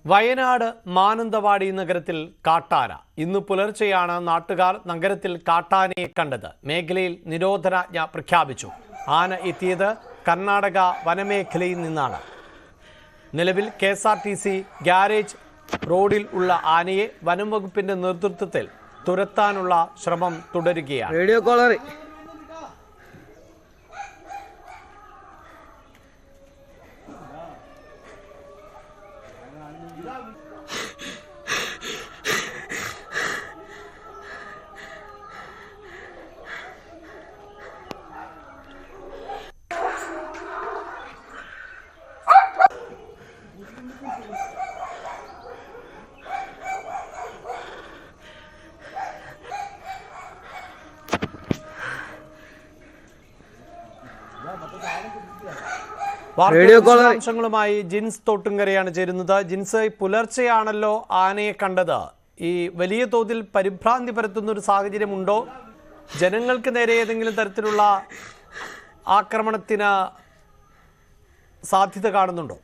വയനാട് മാനന്തവാടി നഗരത്തിൽ കാട്ടാന. ഇന്ന് പുലർച്ചെയാണ് നാട്ടുകാർ നഗരത്തിൽ കാട്ടാനയെ കണ്ടത്. മേഖലയിൽ നിരോധനാജ്ഞ പ്രഖ്യാപിച്ചു. ആന എത്തിയത് കർണാടക വനമേഖലയിൽ നിന്നാണ്. നിലവിൽ KSRTC ഗ്യാരേജ് റോഡിൽ ഉള്ള ആനയെ വനം വകുപ്പിന്റെ നേതൃത്വത്തിൽ തുരത്താനുള്ള ശ്രമം തുടരുകയാണ്. വിശദാംശങ്ങളുമായി ജിൻസ് തോട്ടുങ്കരയാണ് ചേരുന്നത്. ജിൻസ്, പുലർച്ചെയാണല്ലോ ആനയെ കണ്ടത്. ഈ വലിയ തോതിൽ പരിഭ്രാന്തി പരത്തുന്ന ഒരു സാഹചര്യമുണ്ടോ? ജനങ്ങൾക്ക് നേരെ ഏതെങ്കിലും തരത്തിലുള്ള ആക്രമണത്തിന് സാധ്യത കാണുന്നുണ്ടോ?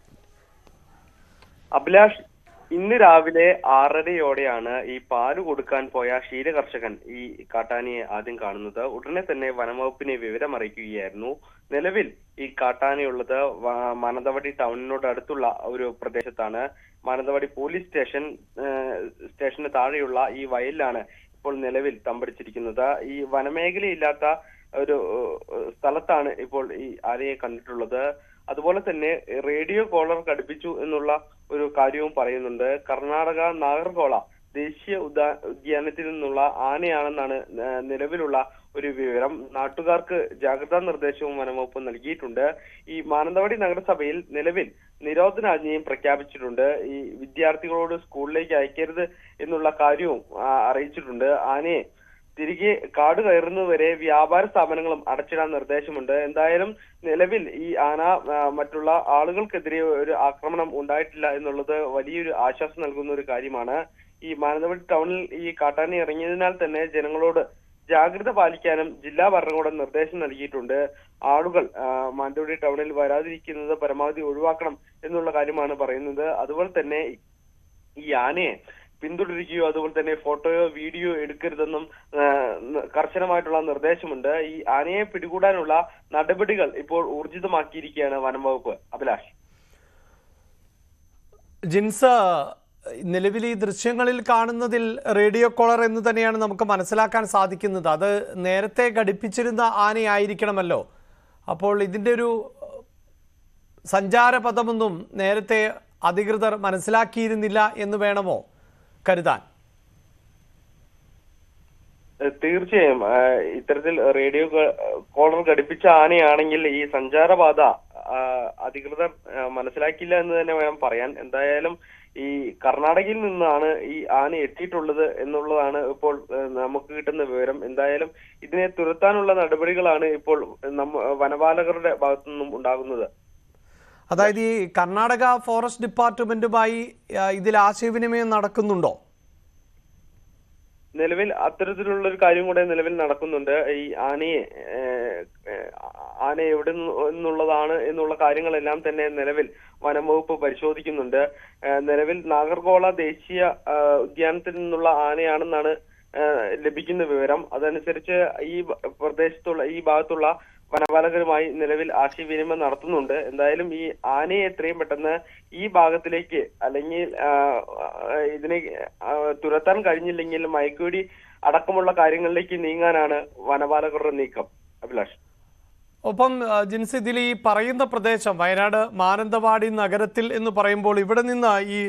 അഭിലാഷ്, ഇന്ന് രാവിലെ 6:30യോടെയാണ് ഈ പാല് കൊടുക്കാൻ പോയ ക്ഷീരകർഷകൻ ഈ കാട്ടാനയെ ആദ്യം കാണുന്നത്. ഉടനെ തന്നെ വനംവകുപ്പിനെ വിവരം അറിയിക്കുകയായിരുന്നു. നിലവിൽ ഈ കാട്ടാനയുള്ളത് മാനന്തവാടി ടൗണിനോട് അടുത്തുള്ള ഒരു പ്രദേശത്താണ്. മാനന്തവാടി പോലീസ് സ്റ്റേഷന് താഴെയുള്ള ഈ വയലിലാണ് ഇപ്പോൾ നിലവിൽ തമ്പടിച്ചിരിക്കുന്നത്. ഈ വനമേഖലയില്ലാത്ത ഒരു സ്ഥലത്താണ് ഇപ്പോൾ ഈ ആനയെ കണ്ടിട്ടുള്ളത്. അതുപോലെ തന്നെ റേഡിയോ കോളർ ഘടിപ്പിച്ചു എന്നുള്ള ഒരു കാര്യവും പറയുന്നുണ്ട്. കർണാടക നാഗർകോള ദേശീയ ഉദ്യാനത്തിൽ നിന്നുള്ള ആനയാണെന്നാണ് നിലവിലുള്ള ഒരു വിവരം. നാട്ടുകാർക്ക് ജാഗ്രതാ നിർദ്ദേശവും വനംവകുപ്പ് നൽകിയിട്ടുണ്ട്. ഈ മാനന്തവാടി നഗരസഭയിൽ നിലവിൽ നിരോധനാജ്ഞയും പ്രഖ്യാപിച്ചിട്ടുണ്ട്. ഈ വിദ്യാർത്ഥികളോട് സ്കൂളിലേക്ക് അയക്കരുത് എന്നുള്ള കാര്യവും അറിയിച്ചിട്ടുണ്ട്. ആനയെ തിരികെ കാട് കയറുന്നതുവരെ വ്യാപാര സ്ഥാപനങ്ങളും അടച്ചിടാൻ നിർദ്ദേശമുണ്ട്. എന്തായാലും നിലവിൽ ഈ ആന മറ്റുള്ള ആളുകൾക്കെതിരെ ഒരു ആക്രമണം ഉണ്ടായിട്ടില്ല എന്നുള്ളത് വലിയൊരു ആശ്വാസം നൽകുന്ന ഒരു കാര്യമാണ്. ഈ മാനന്തവാടി ടൗണിൽ ഈ കാട്ടാന ഇറങ്ങിയതിനാൽ തന്നെ ജനങ്ങളോട് ജാഗ്രത പാലിക്കാനും ജില്ലാ ഭരണകൂടം നിർദ്ദേശം നൽകിയിട്ടുണ്ട്. ആളുകൾ മാനന്തവാടി ടൗണിൽ വരാതിരിക്കുന്നത് പരമാവധി ഒഴിവാക്കണം എന്നുള്ള കാര്യമാണ് പറയുന്നത്. അതുപോലെ തന്നെ ഈ ആനയെ പിന്തുടരുകയോ അതുപോലെ തന്നെ ഫോട്ടോയോ വീഡിയോ എടുക്കരുതെന്നും കർശനമായിട്ടുള്ള നിർദ്ദേശമുണ്ട്. ഈ ആനയെ പിടികൂടാനുള്ള നടപടികൾ ഇപ്പോൾ ഊർജിതമാക്കിയിരിക്കുകയാണ് വനം വകുപ്പ്. അഭിലാഷ്, ജിൻസ്, നിലവിൽ ഈ ദൃശ്യങ്ങളിൽ കാണുന്നതിൽ റേഡിയോ കോളർ എന്ന് തന്നെയാണ് നമുക്ക് മനസ്സിലാക്കാൻ സാധിക്കുന്നത്. അത് നേരത്തെ ഘടിപ്പിച്ചിരുന്ന ആനയായിരിക്കണമല്ലോ. അപ്പോൾ ഇതിൻ്റെ ഒരു സഞ്ചാരപഥമൊന്നും നേരത്തെ അധികൃതർ മനസ്സിലാക്കിയിരുന്നില്ല എന്ന് വേണമോ കരുതാൻ? തീർച്ചയായും ഇത്തരത്തിൽ റേഡിയോ കോളർ ഘടിപ്പിച്ച ആനയാണെങ്കിൽ ഈ സഞ്ചാരപാത അധികൃതർ മനസ്സിലാക്കിയില്ല എന്ന് തന്നെ വേണം പറയാൻ. എന്തായാലും ഈ കർണാടകയിൽ നിന്നാണ് ഈ ആന എത്തിയിട്ടുള്ളത് എന്നുള്ളതാണ് ഇപ്പോൾ നമുക്ക് കിട്ടുന്ന വിവരം. എന്തായാലും ഇതിനെ തുരത്താനുള്ള നടപടികളാണ് ഇപ്പോൾ വനപാലകരുടെ ഭാഗത്തു നിന്നും ഉണ്ടാകുന്നത്. അതായത് ഈ കർണാടക ഫോറസ്റ്റ് ഡിപ്പാർട്ട്മെന്റുമായി ഇതിൽ ആശയവിനിമയം നടക്കുന്നുണ്ടോ? നിലവിൽ അത്തരത്തിലുള്ള ഒരു കാര്യം കൂടെ നിലവിൽ നടക്കുന്നുണ്ട്. ഈ ആന എവിടെ നിന്നുള്ളതാണ് എന്നുള്ള കാര്യങ്ങളെല്ലാം തന്നെ നിലവിൽ വനംവകുപ്പ് പരിശോധിക്കുന്നുണ്ട്. നിലവിൽ നാഗർകോള ദേശീയ ഉദ്യാനത്തിൽ നിന്നുള്ള ആനയാണെന്നാണ് ലഭിക്കുന്ന വിവരം. അതനുസരിച്ച് ഈ ഭാഗത്തുള്ള വനപാലകരുമായി നിലവിൽ ആശയവിനിമയം നടത്തുന്നുണ്ട്. എന്തായാലും ഈ ആനയെ എത്രയും പെട്ടെന്ന് ഈ ഭാഗത്തിലേക്ക് അല്ലെങ്കിൽ ഇതിനെ തുരത്താൻ കഴിഞ്ഞില്ലെങ്കിൽ മയക്കുവെടി അടക്കമുള്ള കാര്യങ്ങളിലേക്ക് നീങ്ങാനാണ് വനപാലകരുടെ നീക്കം. അഭിലാഷ്, ഒപ്പം ജിൻസ്, ഇതിൽ ഈ പറയുന്ന പ്രദേശം വയനാട് മാനന്തവാടി നഗരത്തിൽ എന്ന് പറയുമ്പോൾ ഇവിടെ നിന്ന് ഈ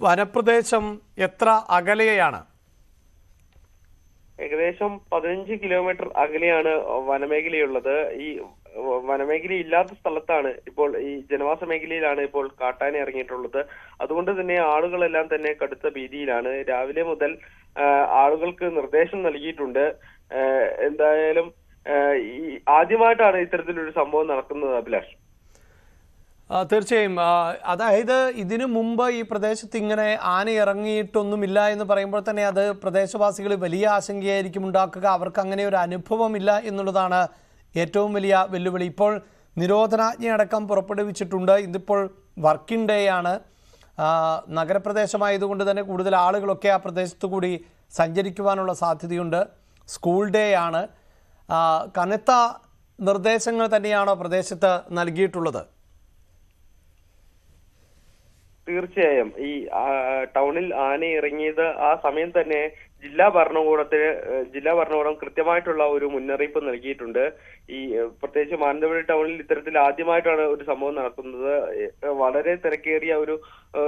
വനപ്രദേശം എത്ര അകലെയാണ്? ഏകദേശം 15 കിലോമീറ്റർ അകലെയാണ് വനമേഖലയുള്ളത്. ഈ വനമേഖല ഇല്ലാത്ത സ്ഥലത്താണ് ഇപ്പോൾ ഈ ജനവാസ മേഖലയിലാണ് ഇപ്പോൾ കാട്ടാന ഇറങ്ങിയിട്ടുള്ളത്. അതുകൊണ്ട് തന്നെ ആളുകളെല്ലാം തന്നെ കടുത്ത ഭീതിയിലാണ്. രാവിലെ മുതൽ ആളുകൾക്ക് നിർദ്ദേശം നൽകിയിട്ടുണ്ട്. എന്തായാലും ഈ ആദ്യമായിട്ടാണ് ഇത്തരത്തിലൊരു സംഭവം നടക്കുന്നത്. അഭിലാഷ്, തീർച്ചയായും. അതായത് ഇതിനു മുമ്പ് ഈ പ്രദേശത്ത് ഇങ്ങനെ ആന ഇറങ്ങിയിട്ടൊന്നുമില്ല എന്ന് പറയുമ്പോൾ തന്നെ അത് പ്രദേശവാസികൾ വലിയ ആശങ്കയായിരിക്കും ഉണ്ടാക്കുക. അവർക്ക് അങ്ങനെ ഒരു അനുഭവമില്ല എന്നുള്ളതാണ് ഏറ്റവും വലിയ വെല്ലുവിളി. ഇപ്പോൾ നിരോധനാജ്ഞ അടക്കം പുറപ്പെടുവിച്ചിട്ടുണ്ട്. ഇതിപ്പോൾ വർക്കിംഗ് ഡേ ആണ്. നഗരപ്രദേശമായതുകൊണ്ട് തന്നെ കൂടുതൽ ആളുകളൊക്കെ ആ പ്രദേശത്തു കൂടി സഞ്ചരിക്കുവാനുള്ള സാധ്യതയുണ്ട്. സ്കൂൾ ഡേ ആണ്. കനത്ത നിർദ്ദേശങ്ങൾ തന്നെയാണോ പ്രദേശത്ത് നൽകിയിട്ടുള്ളത്? തീർച്ചയായും ഈ ടൗണിൽ ആന ഇറങ്ങിയത് ആ സമയം തന്നെ ജില്ലാ ഭരണകൂടം കൃത്യമായിട്ടുള്ള ഒരു മുന്നറിയിപ്പ് നൽകിയിട്ടുണ്ട്. ഈ പ്രത്യേകിച്ച് മാനന്തവാടി ടൗണിൽ ഇത്തരത്തിൽ ആദ്യമായിട്ടാണ് ഒരു സംഭവം നടക്കുന്നത്. വളരെ തിരക്കേറിയ ഒരു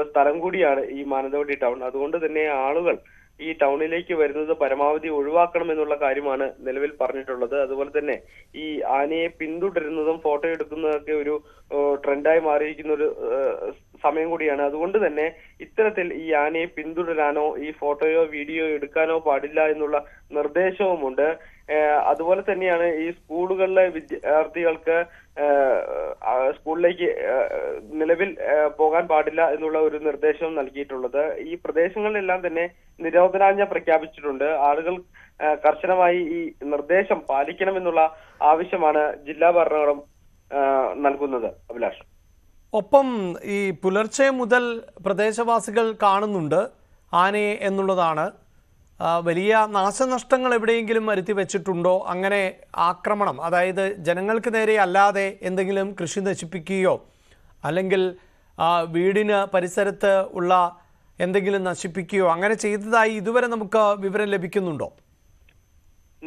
സ്ഥലം കൂടിയാണ് ഈ മാനന്തവാടി ടൗൺ. അതുകൊണ്ട് തന്നെ ആളുകൾ ഈ ടൗണിലേക്ക് വരുന്നത് പരമാവധി ഒഴിവാക്കണം എന്നുള്ള കാര്യമാണ് നിലവിൽ പറഞ്ഞിട്ടുള്ളത്. അതുപോലെ തന്നെ ഈ ആനയെ പിന്തുടരുന്നതും ഫോട്ടോ എടുക്കുന്നതൊക്കെ ഒരു ട്രെൻഡായി മാറിയിരിക്കുന്ന ഒരു സമയം കൂടിയാണ്. അതുകൊണ്ട് തന്നെ ഇത്തരത്തിൽ ഈ ആനയെ പിന്തുടരാനോ ഈ ഫോട്ടോയോ വീഡിയോ എടുക്കാനോ പാടില്ല എന്നുള്ള നിർദ്ദേശവുമുണ്ട്. അതുപോലെ തന്നെയാണ് ഈ സ്കൂളുകളിലെ വിദ്യാർത്ഥികൾക്ക് സ്കൂളിലേക്ക് നിലവിൽ പോകാൻ പാടില്ല എന്നുള്ള ഒരു നിർദ്ദേശവും നൽകിയിട്ടുള്ളത്. ഈ പ്രദേശങ്ങളിലെല്ലാം തന്നെ നിരോധനാജ്ഞ പ്രഖ്യാപിച്ചിട്ടുണ്ട്. ആളുകൾ കർശനമായി ഈ നിർദ്ദേശം പാലിക്കണമെന്നുള്ള ആവശ്യമാണ് ജില്ലാ ഭരണകൂടം നൽകുന്നത്. അഭിലാഷ്, ഒപ്പം ഈ പുലർച്ചെ മുതൽ പ്രദേശവാസികൾ കാണുന്നുണ്ട് ആനയെ എന്നുള്ളതാണ്. വലിയ നാശനഷ്ടങ്ങൾ എവിടെയെങ്കിലും വരുത്തി വെച്ചിട്ടുണ്ടോ? അങ്ങനെ ആക്രമണം, അതായത് ജനങ്ങൾക്ക് നേരെ അല്ലാതെ എന്തെങ്കിലും കൃഷി നശിപ്പിക്കുകയോ അല്ലെങ്കിൽ വീടിന് പരിസരത്ത് ഉള്ള എന്തെങ്കിലും നശിപ്പിക്കുകയോ അങ്ങനെ ചെയ്തതായി ഇതുവരെ നമുക്ക് വിവരം ലഭിക്കുന്നുണ്ടോ?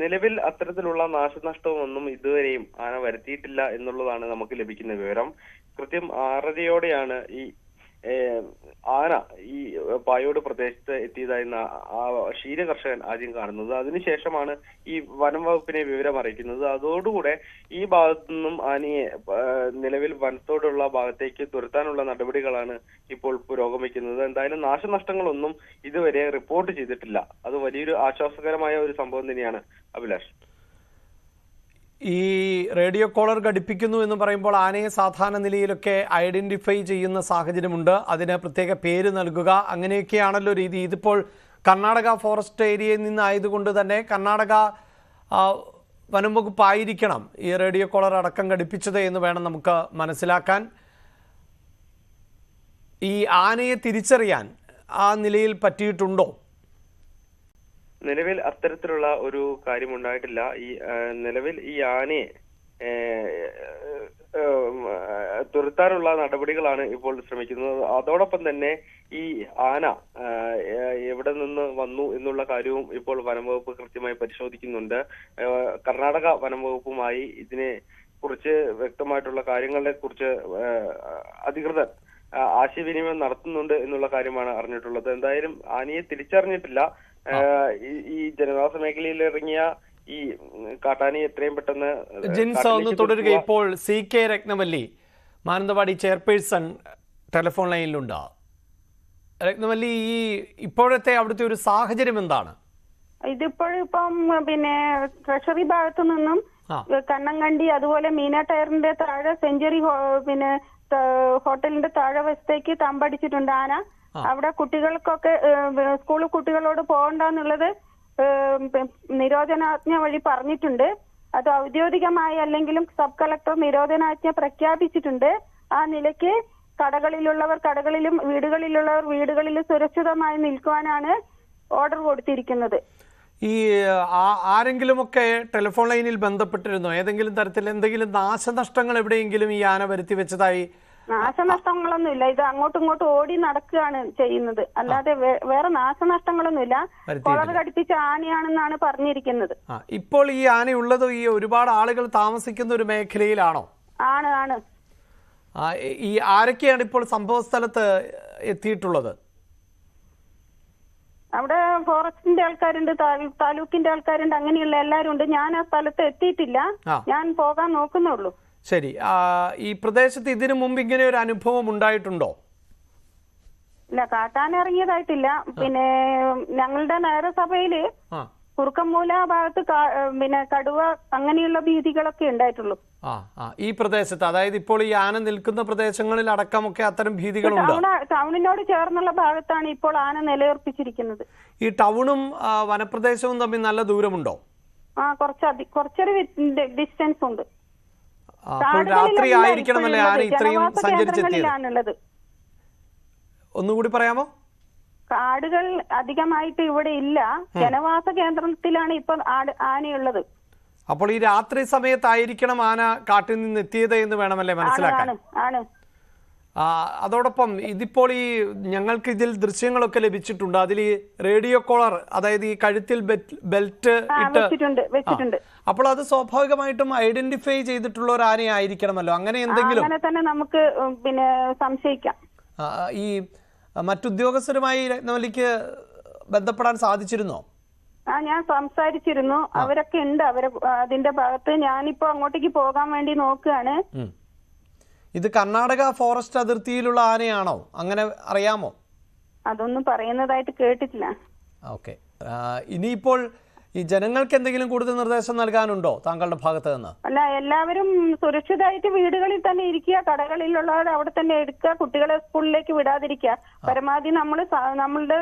നിലവിൽ അത്തരത്തിലുള്ള നാശനഷ്ടമൊന്നും ഇതുവരെയും ആന വരുത്തിയിട്ടില്ല എന്നുള്ളതാണ് നമുക്ക് ലഭിക്കുന്ന വിവരം. കൃത്യം 6:30യോടെയാണ് ഈ ആന ഈ പായോട് പ്രദേശത്ത് എത്തിയതായി ആ ക്ഷീരകർഷകൻ ആദ്യം കാണുന്നത്. അതിനുശേഷമാണ് ഈ വനം വകുപ്പിനെ വിവരം അറിയിക്കുന്നത്. അതോടുകൂടെ ഈ ഭാഗത്തു നിന്നും ആനയെ നിലവിൽ വനത്തോടുള്ള ഭാഗത്തേക്ക് തുരത്താനുള്ള നടപടികളാണ് ഇപ്പോൾ പുരോഗമിക്കുന്നത്. എന്തായാലും നാശനഷ്ടങ്ങളൊന്നും ഇതുവരെ റിപ്പോർട്ട് ചെയ്തിട്ടില്ല. അത് വലിയൊരു ആശ്വാസകരമായ ഒരു സംഭവം തന്നെയാണ് അഭിലാഷ്. ഈ റേഡിയോ കോളർ ഘടിപ്പിക്കുന്നു എന്ന് പറയുമ്പോൾ ആനയെ സാധാരണ നിലയിലൊക്കെ ഐഡന്റിഫൈ ചെയ്യുന്ന സാഹചര്യമുണ്ട്. അതിന് പ്രത്യേക പേര് നൽകുക, അങ്ങനെയൊക്കെയാണല്ലോ രീതി. ഇതിപ്പോൾ കർണാടക ഫോറസ്റ്റ് ഏരിയയിൽ നിന്നായതുകൊണ്ട് തന്നെ കർണാടക വനം വകുപ്പായിരിക്കണം ഈ റേഡിയോ കോളർ അടക്കം ഘടിപ്പിച്ചത് എന്ന് വേണം നമുക്ക് മനസ്സിലാക്കാൻ. ഈ ആനയെ തിരിച്ചറിയാൻ ആ നിലയിൽ പറ്റിയിട്ടുണ്ടോ? നിലവിൽ അത്തരത്തിലുള്ള ഒരു കാര്യം ഉണ്ടായിട്ടില്ല. നിലവിൽ ഈ ആനയെ തുരത്താനുള്ള നടപടികളാണ് ഇപ്പോൾ ശ്രമിക്കുന്നത്. അതോടൊപ്പം തന്നെ ഈ ആന എവിടെ നിന്ന് വന്നു എന്നുള്ള കാര്യവും ഇപ്പോൾ വനംവകുപ്പ് കൃത്യമായി പരിശോധിക്കുന്നുണ്ട്. കർണാടക വനംവകുപ്പുമായി ഇതിനെ കുറിച്ച് വ്യക്തമായിട്ടുള്ള കാര്യങ്ങളെ കുറിച്ച് അധികൃതർ ആശയവിനിമയം നടത്തുന്നുണ്ട് എന്നുള്ള കാര്യമാണ് അറിഞ്ഞിട്ടുള്ളത്. എന്തായാലും ആനയെ തിരിച്ചറിഞ്ഞിട്ടില്ല. ഈ ജനവാസ മേഖലയിൽ ഇറങ്ങിയ ഈ കാട്ടാനി എത്രയും പെട്ടെന്ന് ജിൻസ് ഒന്ന് തുടരുക. ഇപ്പോൾ CK Ratnavalli Mananthavady chairperson telephone ലൈനിലുണ്ട്. രത്നവല്ലി, ഈ ഇപ്പോഴത്തെ അവിടുത്തെ ഒരു സാഹചര്യം എന്താണ്? ഇതിപ്പോഴിപ്പം പിന്നെ ട്രഷറി ഭാഗത്തു നിന്നും കണ്ണങ്കണ്ടി അതുപോലെ മീന ടയറിന്റെ താഴെ സെഞ്ചുറി പിന്നെ ഹോട്ടലിന്റെ താഴെ വശത്തേക്ക് തമ്പടിച്ചിട്ടുണ്ട് ആന. അവിടെ കുട്ടികൾക്കൊക്കെ സ്കൂൾ കുട്ടികളോട് പോകണ്ടെന്നുള്ളത് നിരോധനാജ്ഞ വഴി പറഞ്ഞിട്ടുണ്ട്. അത് ഔദ്യോഗികമായി അല്ലെങ്കിലും സബ് കളക്ടർ നിരോധനാജ്ഞ പ്രഖ്യാപിച്ചിട്ടുണ്ട്. ആ നിലയ്ക്ക് കടകളിലുള്ളവർ കടകളിലും വീടുകളിലുള്ളവർ വീടുകളിൽ സുരക്ഷിതമായി നിൽക്കുവാനാണ് ഓർഡർ കൊടുത്തിരിക്കുന്നത്. ഈ ആരെങ്കിലുമൊക്കെ ടെലിഫോൺ ലൈനിൽ ബന്ധപ്പെട്ടിരുന്നോ? ഏതെങ്കിലും തരത്തിൽ എന്തെങ്കിലും നാശനഷ്ടങ്ങൾ എവിടെയെങ്കിലും ഈ ആന വരുത്തി വെച്ചതായി? നാശനഷ്ടങ്ങളൊന്നുമില്ല. ഇത് അങ്ങോട്ടും ഇങ്ങോട്ടും ഓടി നടക്കുകയാണ് ചെയ്യുന്നത്, അല്ലാതെ വേറെ നാശനഷ്ടങ്ങളൊന്നുമില്ല. കോളർ ഘടിപ്പിച്ച ആനയാണെന്നാണ് പറഞ്ഞിരിക്കുന്നത്. ഇപ്പോൾ ഈ ആനയുള്ളത് ഈ ഒരുപാട് ആളുകൾ താമസിക്കുന്ന ഒരു മേഖലയിലാണോ? ആണ്. ഈ ആരൊക്കെയാണ് ഇപ്പോൾ സംഭവ സ്ഥലത്ത് എത്തിയിട്ടുള്ളത്? അവിടെ ഫോറസ്റ്റിന്റെ ആൾക്കാരുണ്ട്, താലൂക്കിന്റെ ആൾക്കാരുണ്ട്, അങ്ങനെയുള്ള എല്ലാവരും ഉണ്ട്. ഞാൻ ആ സ്ഥലത്ത് എത്തിയിട്ടില്ല, ഞാൻ പോകാൻ നോക്കുന്നുള്ളൂ. ശരി. ഈ പ്രദേശത്ത് ഇതിനു മുമ്പ് ഇങ്ങനെ ഒരു അനുഭവം ഉണ്ടായിട്ടുണ്ടോ? ഇല്ല, കാട്ടാൻ ഇറങ്ങിയതായിട്ടില്ല. പിന്നെ ഞങ്ങളുടെ നഗരസഭയില് കുറുക്കമ്മൂല ഭാഗത്ത് പിന്നെ കടുവ അങ്ങനെയുള്ള ഭീതികളൊക്കെ ഉണ്ടായിട്ടുള്ളൂ. ഈ പ്രദേശത്ത്, അതായത് ഇപ്പോൾ ഈ ആന നിൽക്കുന്ന പ്രദേശങ്ങളിൽ അടക്കമൊക്കെ അത്തരം ഭീതികളുണ്ട്. ടൗണിനോട് ചേർന്നുള്ള ഭാഗത്താണ് ഇപ്പോൾ ആന നിലയുറപ്പിച്ചിരിക്കുന്നത്. ഈ ടൗണും വനപ്രദേശവും തമ്മിൽ നല്ല ദൂരമുണ്ടോ? കുറച്ചൊരു ഡിസ്റ്റൻസ് ഉണ്ട്. രാത്രി ആയിരിക്കണമല്ലേ ആന ഇത്രയും സഞ്ചരിച്ചെത്തിയത്? ഒന്നുകൂടി പറയാമോ? കാടുകൾ അധികമായിട്ട് ഇവിടെ ഇല്ല, ജനവാസ കേന്ദ്രത്തിലാണ് ഇപ്പൊ ആനയുള്ളത്. അപ്പോൾ ഈ രാത്രി സമയത്തായിരിക്കണം ആന കാട്ടിൽ നിന്ന് എത്തിയത് എന്ന് വേണമല്ലേ മനസ്സിലാക്കാൻ? ആണ്. അതോടൊപ്പം ഇതിപ്പോൾ ഈ ഞങ്ങൾക്ക് ഇതിൽ ദൃശ്യങ്ങളൊക്കെ ലഭിച്ചിട്ടുണ്ട്. അതിൽ ഈ റേഡിയോ കോളർ, അതായത് ഈ കഴുത്തിൽ ബെൽറ്റ് വെച്ചിട്ടുണ്ട്. അപ്പോൾ അത് സ്വാഭാവികമായിട്ടും ഐഡന്റിഫൈ ചെയ്തിട്ടുള്ള ഒരു ആനയായിരിക്കണമല്ലോ. അങ്ങനെ എന്തെങ്കിലും അങ്ങനെ തന്നെ നമുക്ക് പിന്നെ സംശയിക്കാം. ഈ മറ്റുദ്യോഗസ്ഥരുമായി രത്നവല്ലിക്ക് ബന്ധപ്പെടാൻ സാധിച്ചിരുന്നോ? ഞാൻ സംസാരിച്ചിരുന്നു. അവരൊക്കെ ഉണ്ട്. അതിന്റെ ഭാഗത്ത് ഞാനിപ്പോ അങ്ങോട്ടേക്ക് പോകാൻ വേണ്ടി നോക്കുകയാണ്. ഇത് കർണാടക ഫോറസ്റ്റ് അതിർത്തിയിലുള്ള ആനയാണോ? അങ്ങനെ അറിയാമോ? അതൊന്നും പറയുന്നതായിട്ട് കേട്ടിട്ടില്ല. ഓക്കെ. ഇനിയിപ്പോൾ ഈ ജനങ്ങൾക്ക് എന്തെങ്കിലും കൂടുതൽ നിർദ്ദേശം നൽകാനുണ്ടോ താങ്കളുടെ ഭാഗത്ത് നിന്ന്? അല്ല, എല്ലാവരും സുരക്ഷിതമായിട്ട് വീടുകളിൽ തന്നെ ഇരിക്കുക, കടകളിലുള്ളവർ അവിടെ തന്നെ എടുക്കുക, കുട്ടികളെ സ്കൂളിലേക്ക് വിടാതിരിക്കുക. പരമാവധി നമ്മളുടെ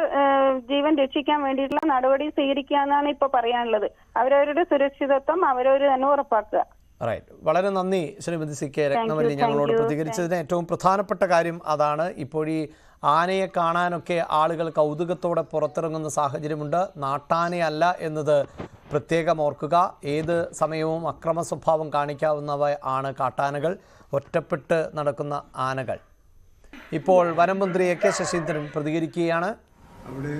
ജീവൻ രക്ഷിക്കാൻ വേണ്ടിയിട്ടുള്ള നടപടി സ്വീകരിക്കുക എന്നാണ് ഇപ്പൊ പറയാനുള്ളത്. അവരവരുടെ സുരക്ഷിതത്വം അവരവർ തന്നെ ഉറപ്പാക്കുക. റൈറ്റ്. വളരെ നന്ദി ശ്രീമതി CK രത്നവല്ലി ഞങ്ങളോട് പ്രതികരിച്ചതിന്. ഏറ്റവും പ്രധാനപ്പെട്ട കാര്യം അതാണ്. ഇപ്പോൾ ഈ ആനയെ കാണാനൊക്കെ ആളുകൾ കൗതുകത്തോടെ പുറത്തിറങ്ങുന്ന സാഹചര്യമുണ്ട്. നാട്ടാനയല്ല എന്നത് പ്രത്യേകം ഓർക്കുക. ഏത് സമയവും അക്രമ സ്വഭാവം കാണിക്കാവുന്നവ ആണ് കാട്ടാനകൾ, ഒറ്റപ്പെട്ട് നടക്കുന്ന ആനകൾ. ഇപ്പോൾ വനം മന്ത്രി AK ശശീന്ദ്രൻ പ്രതികരിക്കുകയാണ്. അവിടെ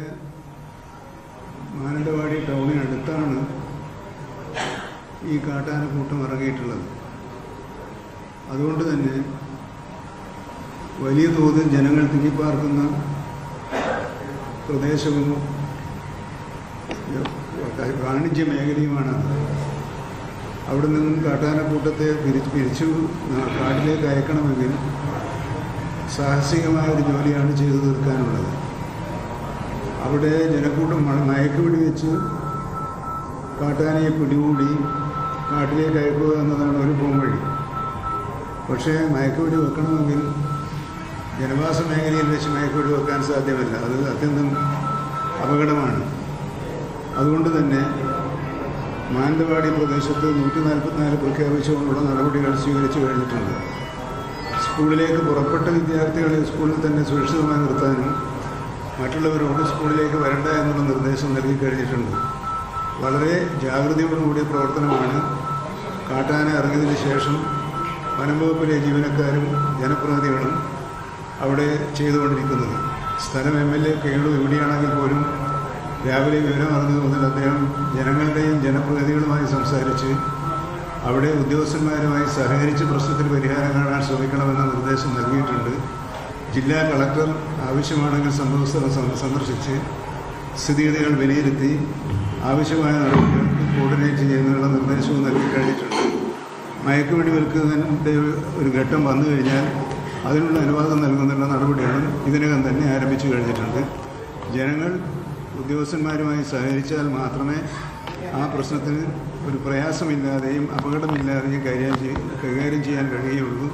മാനന്തവാടി ടൗണിനടുത്താണ് ഈ കാട്ടാനക്കൂട്ടം ഇറങ്ങിയിട്ടുള്ളത്. അതുകൊണ്ട് തന്നെ വലിയ തോതിൽ ജനങ്ങൾ തിങ്ങിപ്പാർക്കുന്ന പ്രദേശവും വാണിജ്യ മേഖലയുമാണത്. അവിടെ നിന്നും കാട്ടാനക്കൂട്ടത്തെ പിരിച്ചു കാട്ടിലേക്ക് അയക്കണമെങ്കിൽ സാഹസികമായൊരു ജോലിയാണ് ചെയ്തു തീർക്കാനുള്ളത്. അവിടെ ജനക്കൂട്ടം മയക്കുപിടി വെച്ച് കാട്ടാനയെ പിടികൂടി കാട്ടിലേക്ക് അയക്കുക എന്നതാണ് ഒരു പോംവഴി. പക്ഷേ മയക്കുപിടി വെക്കണമെങ്കിൽ ജനവാസ മേഖലയിൽ വെച്ച് മയക്കുപിടി വെക്കാൻ സാധ്യമല്ല. അത് അത്യന്തം അപകടമാണ്. അതുകൊണ്ട് തന്നെ മാനന്തവാടി പ്രദേശത്ത് 144 പ്രഖ്യാപിച്ചുകൊണ്ടുള്ള നടപടികൾ സ്വീകരിച്ചു കഴിഞ്ഞിട്ടുണ്ട്. സ്കൂളിലേക്ക് പുറപ്പെട്ട വിദ്യാർത്ഥികളെ സ്കൂളിൽ തന്നെ സുരക്ഷിതമായി നിർത്താനും മറ്റുള്ളവരോട് സ്കൂളിലേക്ക് വരണ്ട എന്നുള്ള നിർദ്ദേശം നൽകി കഴിഞ്ഞിട്ടുണ്ട്. വളരെ ജാഗ്രതയോടുകൂടിയ പ്രവർത്തനമാണ് കാട്ടാന ഇറങ്ങിയതിന് ശേഷം വനം വകുപ്പിലെ ജീവനക്കാരും ജനപ്രതിനിധികളും അവിടെ ചെയ്തുകൊണ്ടിരിക്കുന്നത്. സ്ഥലം MLA കേളു എവിടെയാണെങ്കിൽ പോലും രാവിലെ വിവരം അറിഞ്ഞു മുതൽ അദ്ദേഹം ജനങ്ങളുടെയും ജനപ്രതിനിധികളുമായി സംസാരിച്ച് അവിടെ ഉദ്യോഗസ്ഥന്മാരുമായി സഹകരിച്ച് പ്രശ്നത്തിന് പരിഹാരം കാണാൻ ശ്രമിക്കണമെന്ന നിർദ്ദേശം നൽകിയിട്ടുണ്ട്. ജില്ലാ കളക്ടർ ആവശ്യമാണെങ്കിൽ സംഭവസ്ഥലം സന്ദർശിച്ച് സ്ഥിതിഗതികൾ വിലയിരുത്തി ആവശ്യമായ നടപടികൾ കോർഡിനേറ്റ് ചെയ്യുന്നതിനുള്ള നിർദ്ദേശവും നൽകി കഴിഞ്ഞിട്ടുണ്ട്. മയക്കുവെടി വിൽക്കുന്നതിൻ്റെ ഒരു ഘട്ടം വന്നു കഴിഞ്ഞാൽ അതിനുള്ള അനുവാദം നൽകുന്നതിനുള്ള നടപടികളും ഇതിനകം തന്നെ ആരംഭിച്ചു കഴിഞ്ഞിട്ടുണ്ട്. ജനങ്ങൾ ഉദ്യോഗസ്ഥന്മാരുമായി സഹകരിച്ചാൽ മാത്രമേ ആ പ്രശ്നത്തിന് ഒരു പ്രയാസമില്ലാതെയും അപകടമില്ലാതെയും കൈകാര്യം ചെയ്യാൻ കഴിയുള്ളൂ.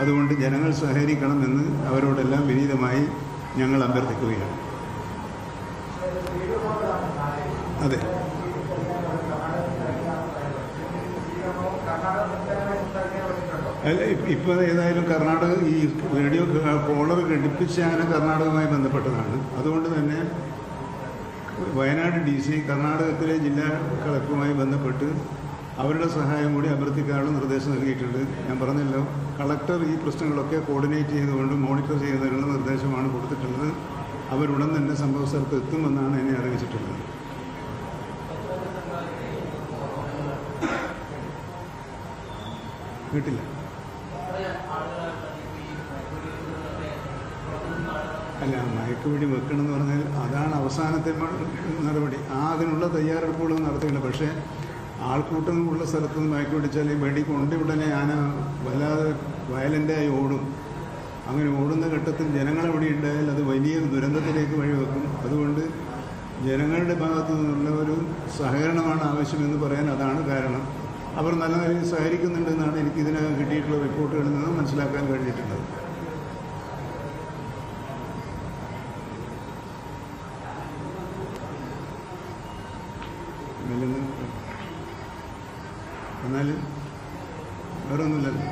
അതുകൊണ്ട് ജനങ്ങൾ സഹകരിക്കണമെന്ന് അവരോടെല്ലാം വിനീതമായി ഞങ്ങൾ അഭ്യർത്ഥിക്കുകയാണ്. അതെ, അല്ല, ഇപ്പോൾ ഏതായാലും കർണാടക ഈ റേഡിയോ കോളർ ഘടിപ്പിച്ച ആന കർണാടകവുമായി ബന്ധപ്പെട്ടതാണ്. അതുകൊണ്ട് തന്നെ വയനാട് DC കർണാടകത്തിലെ ജില്ലാ കളക്ടറുമായി ബന്ധപ്പെട്ട് അവരുടെ സഹായം കൂടി അഭ്യർത്ഥിക്കാനുള്ള നിർദ്ദേശം നൽകിയിട്ടുണ്ട്. ഞാൻ പറഞ്ഞല്ലോ, കളക്ടർ ഈ പ്രശ്നങ്ങളൊക്കെ കോർഡിനേറ്റ് ചെയ്തുകൊണ്ട് മോണിറ്റർ ചെയ്യുന്നതിനുള്ള നിർദ്ദേശമാണ് കൊടുത്തിട്ടുള്ളത്. അവരുടൻ തന്നെ സംഭവ സ്ഥലത്ത് എത്തുമെന്നാണ് എന്നെ അറിയിച്ചിട്ടുള്ളത്. കേട്ടില്ല. അല്ല, മയക്കുപിടി വെക്കണമെന്ന് പറഞ്ഞാൽ അതാണ് അവസാനത്തെ നടപടി. അതിനുള്ള തയ്യാറെടുപ്പുകൾ നടത്തിയിട്ടുണ്ട്. പക്ഷേ ആൾക്കൂട്ടമുള്ള സ്ഥലത്ത് നിന്ന് മയക്ക് പിടിച്ചാൽ വെടി കൊണ്ട് ഉടനെ ആന വല്ലാതെ വയലൻ്റായി ഓടും. അങ്ങനെ ഓടുന്ന ഘട്ടത്തിൽ ജനങ്ങളെവിടെ ഉണ്ടായാൽ അത് വലിയ ദുരന്തത്തിലേക്ക് വഴിവെക്കും. അതുകൊണ്ട് ജനങ്ങളുടെ ഭാഗത്തു നിന്നുള്ള ഒരു സഹകരണമാണ് ആവശ്യമെന്ന് പറയാൻ അതാണ് കാരണം. അവർ നല്ല നിലയിൽ സഹകരിക്കുന്നുണ്ടെന്നാണ് എനിക്ക് ഇതിനകം കിട്ടിയിട്ടുള്ള റിപ്പോർട്ടുകളിൽ നിന്ന് മനസ്സിലാക്കാൻ കഴിഞ്ഞിട്ടുള്ളത്. എന്നാൽ വേറെ ഒന്നുമില്ലല്ലോ.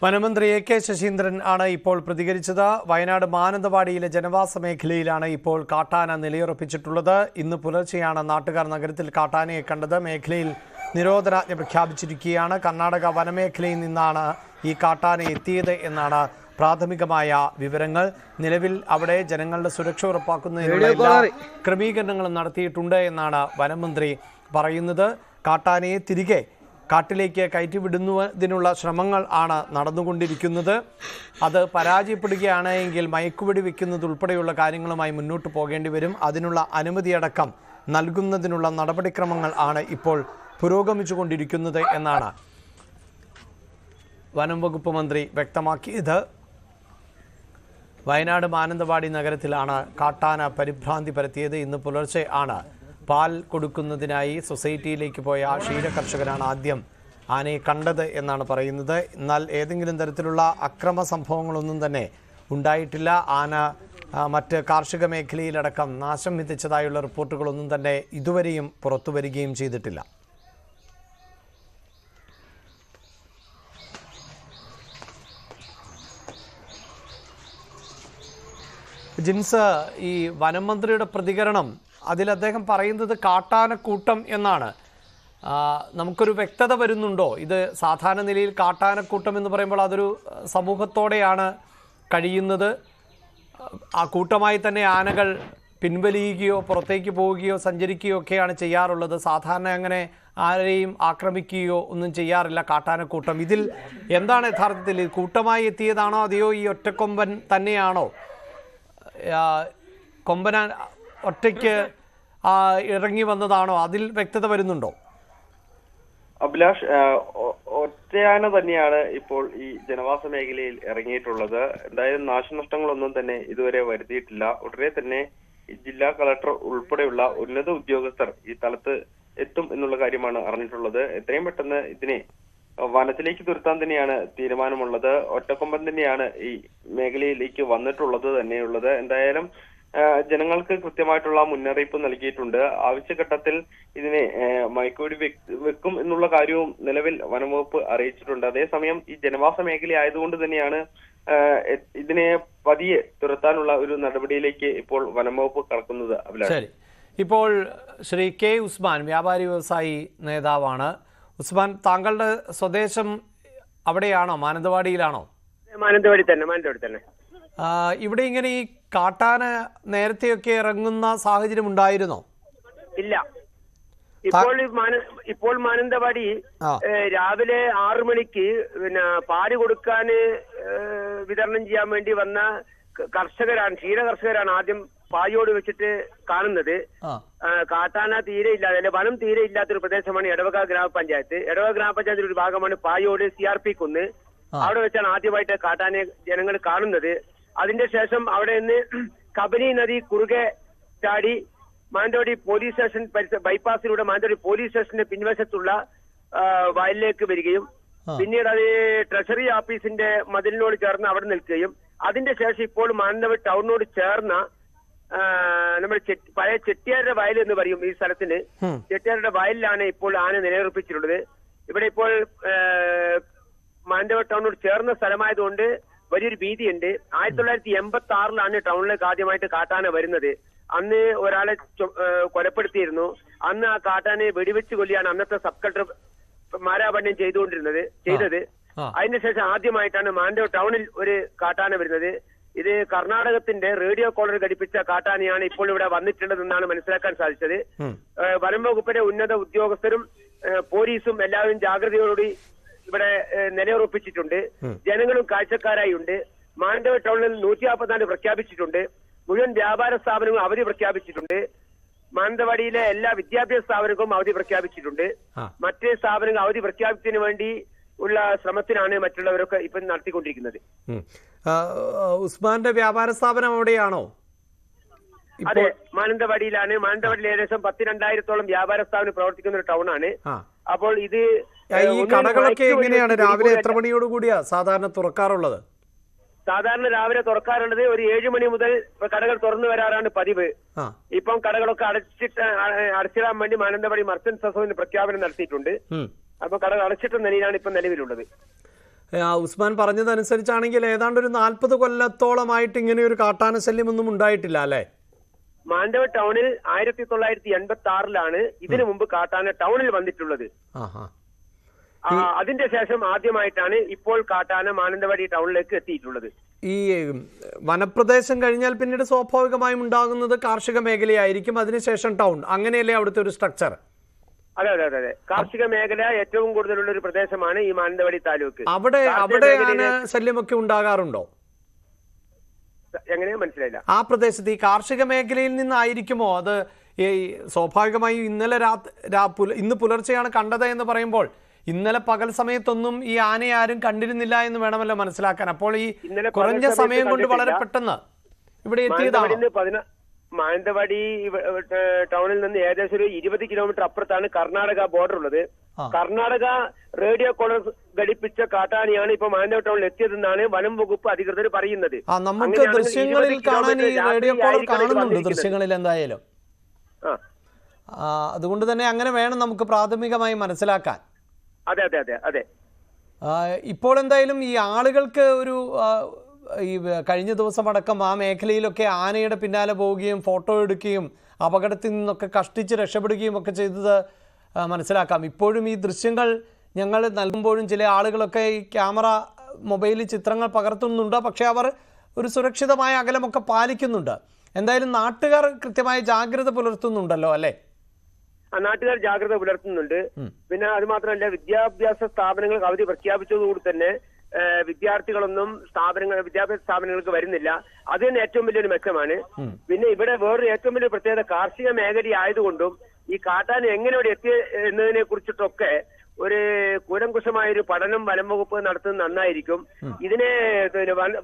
വനമന്ത്രി AK ശശീന്ദ്രൻ ആണ് ഇപ്പോൾ പ്രതികരിച്ചത്. വയനാട് മാനന്തവാടിയിലെ ജനവാസ മേഖലയിലാണ് ഇപ്പോൾ കാട്ടാന നിലയുറപ്പിച്ചിട്ടുള്ളത്. ഇന്ന് പുലർച്ചെയാണ് നാട്ടുകാർ നഗരത്തിൽ കാട്ടാനയെ കണ്ടത്. മേഖലയിൽ നിരോധനാജ്ഞ പ്രഖ്യാപിച്ചിരിക്കുകയാണ്. കർണാടക വനമേഖലയിൽ നിന്നാണ് ഈ കാട്ടാന എത്തിയത് എന്നാണ് പ്രാഥമികമായ വിവരങ്ങൾ. നിലവിൽ അവിടെ ജനങ്ങളുടെ സുരക്ഷ ഉറപ്പാക്കുന്നതിനുള്ള എല്ലാ ക്രമീകരണങ്ങളും നടത്തിയിട്ടുണ്ട് എന്നാണ് വനമന്ത്രി പറയുന്നത്. കാട്ടാനയെ തിരികെ കാട്ടിലേക്ക് കയറ്റിവിടുന്നതിനുള്ള ശ്രമങ്ങൾ ആണ് നടന്നുകൊണ്ടിരിക്കുന്നത്. അത് പരാജയപ്പെടുകയാണ് എങ്കിൽ മയക്കുവെടി വെക്കുന്നത് ഉൾപ്പെടെയുള്ള കാര്യങ്ങളുമായി മുന്നോട്ട് പോകേണ്ടി വരും. അതിനുള്ള അനുമതിയടക്കം നൽകുന്നതിനുള്ള നടപടിക്രമങ്ങൾ ആണ് ഇപ്പോൾ പുരോഗമിച്ചുകൊണ്ടിരിക്കുന്നത് എന്നാണ് വനം വകുപ്പ് മന്ത്രി വ്യക്തമാക്കിയത്. വയനാട് മാനന്തവാടി നഗരത്തിലാണ് കാട്ടാന പരിഭ്രാന്തി പരത്തിയത്. ഇന്ന് പുലർച്ചെ ആണ് പാൽ കൊടുക്കുന്നതിനായി സൊസൈറ്റിയിലേക്ക് പോയ ക്ഷീരകർഷകരാണ് ആദ്യം ആനയെ കണ്ടത് എന്നാണ് പറയുന്നത്. എന്നാൽ ഏതെങ്കിലും തരത്തിലുള്ള അക്രമ സംഭവങ്ങളൊന്നും തന്നെ ഉണ്ടായിട്ടില്ല. ആന മറ്റ് കാർഷിക മേഖലയിലടക്കം നാശം വിതച്ചതായുള്ള റിപ്പോർട്ടുകളൊന്നും തന്നെ ഇതുവരെയും പുറത്തു വരികയും ചെയ്തിട്ടില്ല. ജിൻസ്, ഈ വനം മന്ത്രിയുടെ പ്രതികരണം, അതിൽ അദ്ദേഹം പറയുന്നത് കാട്ടാനക്കൂട്ടം എന്നാണ്. നമുക്കൊരു വ്യക്തത വരുന്നുണ്ടോ? ഇത് സാധാരണ നിലയിൽ കാട്ടാനക്കൂട്ടം എന്ന് പറയുമ്പോൾ അതൊരു സമൂഹത്തോടെയാണ് കഴിയുന്നത്. ആ കൂട്ടമായി തന്നെ ആനകൾ പിൻവലിയുകയോ പുറത്തേക്ക് പോവുകയോ സഞ്ചരിക്കുകയോ ഒക്കെയാണ് ചെയ്യാറുള്ളത്. സാധാരണ അങ്ങനെ ആരെയും ആക്രമിക്കുകയോ ഒന്നും ചെയ്യാറില്ല കാട്ടാനക്കൂട്ടം. ഇതിൽ എന്താണ് യഥാർത്ഥത്തിൽ കൂട്ടമായി എത്തിയതാണോ അതെയോ ഈ ഒറ്റക്കൊമ്പൻ തന്നെയാണോ? കൊമ്പനാൻ ഒറ്റയ്ക്ക് ഇറങ്ങി വന്നതാണോ? അതിൽ വ്യക്തത വരുന്നുണ്ടോ? അഭിലാഷ്, ഒറ്റയാന തന്നെയാണ് ഇപ്പോൾ ഈ ജനവാസ മേഖലയിൽ ഇറങ്ങിയിട്ടുള്ളത്. എന്തായാലും നാശനഷ്ടങ്ങളൊന്നും തന്നെ ഇതുവരെ വരുത്തിയിട്ടില്ല. ഉടനെ തന്നെ ജില്ലാ കളക്ടർ ഉൾപ്പെടെയുള്ള ഉന്നത ഉദ്യോഗസ്ഥർ ഈ സ്ഥലത്ത് എത്തും എന്നുള്ള കാര്യമാണ് അറിഞ്ഞിട്ടുള്ളത്. എത്രയും പെട്ടെന്ന് ഇതിനെ വനത്തിലേക്ക് തുരത്താൻ തന്നെയാണ് തീരുമാനമുള്ളത്. ഒറ്റക്കൊമ്പൻ തന്നെയാണ് ഈ മേഖലയിലേക്ക് വന്നിട്ടുള്ളത് തന്നെയുള്ളത്. എന്തായാലും ജനങ്ങൾക്ക് കൃത്യമായിട്ടുള്ള മുന്നറിയിപ്പ് നൽകിയിട്ടുണ്ട്. ആവശ്യഘട്ടത്തിൽ ഇതിനെ മയക്കുവെടി വെക്കും എന്നുള്ള കാര്യവും നിലവിൽ വനംവകുപ്പ് അറിയിച്ചിട്ടുണ്ട്. അതേസമയം ഈ ജനവാസ മേഖല ആയതുകൊണ്ട് തന്നെയാണ് ഇതിനെ പതിയെ തുരത്താനുള്ള ഒരു നടപടിയിലേക്ക് ഇപ്പോൾ വനംവകുപ്പ് കടക്കുന്നത്. ശരി, ഇപ്പോൾ ശ്രീ K. ഉസ്മാൻ വ്യാപാരി വ്യവസായി നേതാവാണ്. ഉസ്മാൻ, താങ്കളുടെ സ്വദേശം അവിടെയാണോ, മാനന്തവാടിയിലാണോ? മാനന്തവാടി തന്നെ. ഇവിടെ ഇങ്ങനെ ഈ കാട്ടാന നേരത്തെയൊക്കെ ഇറങ്ങുന്ന സാഹചര്യം ഉണ്ടായിരുന്നോ? ഇല്ല. ഇപ്പോൾ മാനന്തവാടി രാവിലെ 6 മണിക്ക് പിന്നെ പാല് കൊടുക്കാൻ വിതരണം ചെയ്യാൻ വേണ്ടി വന്ന കർഷകരാണ്, ക്ഷീരകർഷകരാണ് ആദ്യം പായോട് വെച്ചിട്ട് കാണുന്നത്. കാട്ടാന തീരെ ഇല്ലാതെ, അല്ലെ വനം തീരെ ഇല്ലാത്തൊരു പ്രദേശമാണ് എടവക ഗ്രാമപഞ്ചായത്ത്. എടവക ഗ്രാമപഞ്ചായത്തിന്റെ ഒരു ഭാഗമാണ് പായോട് CRP കുന്ന്. അവിടെ വെച്ചാണ് ആദ്യമായിട്ട് കാട്ടാനെ ജനങ്ങൾ കാണുന്നത്. അതിന്റെ ശേഷം അവിടെ നിന്ന് കബനി നദി കുറുകെ ചാടി മാനന്തവാടി പോലീസ് സ്റ്റേഷൻ ബൈപ്പാസിലൂടെ മാനന്തവാടി പോലീസ് സ്റ്റേഷന്റെ പിൻവശത്തുള്ള വയലിലേക്ക് വരികയും പിന്നീട് അത് ട്രഷറി ഓഫീസിന്റെ മതിലിനോട് ചേർന്ന് അവിടെ നിൽക്കുകയും അതിന്റെ ശേഷം ഇപ്പോൾ മാനന്തവാടി ടൗണിനോട് ചേർന്ന നമ്മുടെ പഴയ ചെട്ടിയാരുടെ വയൽ എന്ന് പറയും ഈ സ്ഥലത്തിന്. ചെട്ടിയാരുടെ വയലിലാണ് ഇപ്പോൾ ആന നിലയുറപ്പിച്ചിട്ടുള്ളത്. ഇവിടെ ഇപ്പോൾ മാനന്തവാടി ടൗണിനോട് ചേർന്ന സ്ഥലമായതുകൊണ്ട് വലിയൊരു ഭീതിയുണ്ട്. 1986 ടൗണിലേക്ക് ആദ്യമായിട്ട് കാട്ടാന വരുന്നത്. അന്ന് ഒരാളെ കൊലപ്പെടുത്തിയിരുന്നു. അന്ന് ആ കാട്ടാനെ വെടിവെച്ച് കൊല്ലിയാണ് അന്നത്തെ സബ് കളക്ടർ മാരാപണ്യം ചെയ്തത്. അതിനുശേഷം ആദ്യമായിട്ടാണ് മാനന്തവാടി ടൗണിൽ ഒരു കാട്ടാന വരുന്നത്. ഇത് കർണാടകത്തിന്റെ റേഡിയോ കോളർ ഘടിപ്പിച്ച കാട്ടാനയാണ് ഇപ്പോൾ ഇവിടെ വന്നിട്ടുള്ളതെന്നാണ് മനസ്സിലാക്കാൻ സാധിച്ചത്. വനം വകുപ്പിന്റെ ഉന്നത ഉദ്യോഗസ്ഥരും പോലീസും എല്ലാവരും ജാഗ്രതയോടുകൂടി ഇവിടെ നിലയുറപ്പിച്ചിട്ടുണ്ട്. ജനങ്ങളും കാഴ്ചക്കാരായി ഉണ്ട്. മാനന്തവാടി ടൗണിൽ 154 പ്രഖ്യാപിച്ചിട്ടുണ്ട്. മുഴുവൻ വ്യാപാര സ്ഥാപനങ്ങളും അവധി പ്രഖ്യാപിച്ചിട്ടുണ്ട്. മാനന്തവാടിയിലെ എല്ലാ വിദ്യാഭ്യാസ സ്ഥാപനങ്ങളും അവധി പ്രഖ്യാപിച്ചിട്ടുണ്ട്. മറ്റ് സ്ഥാപനങ്ങൾ അവധി പ്രഖ്യാപിച്ചതിന് വേണ്ടി ഉള്ള ശ്രമത്തിനാണ് മറ്റുള്ളവരൊക്കെ ഇപ്പം നടത്തിക്കൊണ്ടിരിക്കുന്നത്. ഉസ്മാന്റെ വ്യാപാര സ്ഥാപനം അവിടെയാണോ? അതെ, മാനന്തവാടിയിലാണ്. മാനന്തവാടിയിൽ ഏകദേശം 12,000-ഓളം വ്യാപാര സ്ഥാപനം പ്രവർത്തിക്കുന്ന ഒരു ടൗണാണ്. അപ്പോൾ ഇത് ഈ കടകളൊക്കെ എങ്ങനെയാണ് രാവിലെ എത്ര മണിയോടുകൂടിയാ സാധാരണ തുറക്കാറുള്ളത്? സാധാരണ രാവിലെ തുറക്കാറുള്ളത് ഒരു 7 മണി മുതൽ കടകൾ തുറന്നു വരാറാണ് പതിവ്. ഇപ്പം കടകളൊക്കെ അടച്ചിടാൻ വേണ്ടി മാനന്തവാടി മർച്ചന്റ്സ് അസോസിയേഷൻ പ്രഖ്യാപനം നടത്തിയിട്ടുണ്ട്. അപ്പൊ കടകൾ അടച്ചിട്ട നിലയിലാണ് ഇപ്പം നിലവിലുള്ളത്. ഉസ്മാൻ പറഞ്ഞതനുസരിച്ചാണെങ്കിൽ ഏതാണ്ട് ഒരു 40 കൊല്ലത്തോളമായിട്ട് ഇങ്ങനെ ഒരു കാട്ടാന ശല്യമൊന്നും ഉണ്ടായിട്ടില്ല അല്ലേ? മാനന്തവാടി ടൗണിൽ 1986 ഇതിനു മുമ്പ് കാട്ടാന ടൗണിൽ വന്നിട്ടുള്ളത്. അതിന്റെ ശേഷം ആദ്യമായിട്ടാണ് ഇപ്പോൾ കാട്ടാന മാനന്തവാടി ടൗണിലേക്ക് എത്തിയിട്ടുള്ളത്. ഈ വനപ്രദേശം കഴിഞ്ഞാൽ പിന്നീട് സ്വാഭാവികമായും ഉണ്ടാകുന്നത് കാർഷിക മേഖലയായിരിക്കും, അതിനുശേഷം ടൗൺ, അങ്ങനെയല്ലേ അവിടുത്തെ ഒരു സ്ട്രക്ചർ? അതെ അതെ അതെ, കാർഷിക മേഖല ഏറ്റവും കൂടുതലുള്ള ഒരു പ്രദേശമാണ് ഈ മാനന്തവാടി താലൂക്ക്. അവിടെ ആന ശല്യമൊക്കെ ഉണ്ടാകാറുണ്ടോ? എങ്ങനെയാ മനസ്സിലായില്ല? ആ പ്രദേശത്ത് ഈ കാർഷിക മേഖലയിൽ നിന്നായിരിക്കുമോ അത്? ഈ സ്വാഭാവികമായും ഇന്ന് പുലർച്ചെയാണ് കണ്ടത് എന്ന് പറയുമ്പോൾ ഇന്നലെ പകൽ സമയത്തൊന്നും ഈ ആനയെ ആരും കണ്ടിരുന്നില്ല എന്ന് വേണമല്ലോ മനസ്സിലാക്കാൻ. അപ്പോൾ ഈ കുറഞ്ഞ സമയം കൊണ്ട് വളരെ പെട്ടെന്ന് ഇവിടെ എത്തിയതാണ്. മാനന്തവാടി ടൗണിൽ നിന്ന് ഏകദേശം ഒരു 20 കിലോമീറ്റർ അപ്പുറത്താണ് കർണാടക ബോർഡർ ഉള്ളത്. കർണാടക റേഡിയോ കോളർ ഘടിപ്പിച്ച കാട്ടാനയാണ് ഇപ്പൊ മാനന്തവാടി ടൗണിൽ എത്തിയതെന്നാണ് വനം വകുപ്പ് അധികൃതർ പറയുന്നത്. നമുക്ക് ദൃശ്യങ്ങളിൽ കാണാൻ ഈ റേഡിയോ കോളർ കാണുന്നുണ്ട് ദൃശ്യങ്ങളിൽ എന്തായാലും. അതുകൊണ്ട് തന്നെ അങ്ങനെ വേണം നമുക്ക് പ്രാഥമികമായി മനസ്സിലാക്കാൻ. അതെ അതെ അതെ അതെ. ഇപ്പോൾ എന്തായാലും ഈ ആളുകൾക്ക് ഒരു ഈ കഴിഞ്ഞ ദിവസം അടക്കം ആ മേഖലയിലൊക്കെ ആനയുടെ പിന്നാലെ പോവുകയും ഫോട്ടോ എടുക്കുകയും അപകടത്തിൽ നിന്നൊക്കെ കഷ്ടിച്ച് രക്ഷപ്പെടുകയും ഒക്കെ ചെയ്തത് മനസ്സിലാക്കാം. ഇപ്പോഴും ഈ ദൃശ്യങ്ങൾ ഞങ്ങൾ നൽകുമ്പോഴും ചില ആളുകളൊക്കെ ഈ ക്യാമറ മൊബൈലിൽ ചിത്രങ്ങൾ പകർത്തുന്നുണ്ട്, പക്ഷേ അവർ ഒരു സുരക്ഷിതമായ അകലമൊക്കെ പാലിക്കുന്നുണ്ട്. എന്തായാലും നാട്ടുകാർ കൃത്യമായ ജാഗ്രത പുലർത്തുന്നുണ്ടല്ലോ അല്ലേ? നാട്ടുകാർ ജാഗ്രത പുലർത്തുന്നുണ്ട്. പിന്നെ അത് മാത്രമല്ല, വിദ്യാഭ്യാസ സ്ഥാപനങ്ങൾക്ക് അവധി പ്രഖ്യാപിച്ചതുകൂടി തന്നെ വിദ്യാർത്ഥികളൊന്നും വിദ്യാഭ്യാസ സ്ഥാപനങ്ങൾക്ക് വരുന്നില്ല. അത് തന്നെ ഏറ്റവും വലിയൊരു മെച്ചമാണ്. പിന്നെ ഇവിടെ വേറൊരു ഏറ്റവും വലിയ പ്രത്യേകത കാർഷിക മേഖല ആയതുകൊണ്ടും ഈ കാട്ടാന എങ്ങനെ ഇവിടെ എത്തി എന്നതിനെ കുറിച്ചിട്ടൊക്കെ ഒരു കൂലങ്കുശമായൊരു പഠനം വനം വകുപ്പ് നടത്തുന്നത് നന്നായിരിക്കും. ഇതിനെ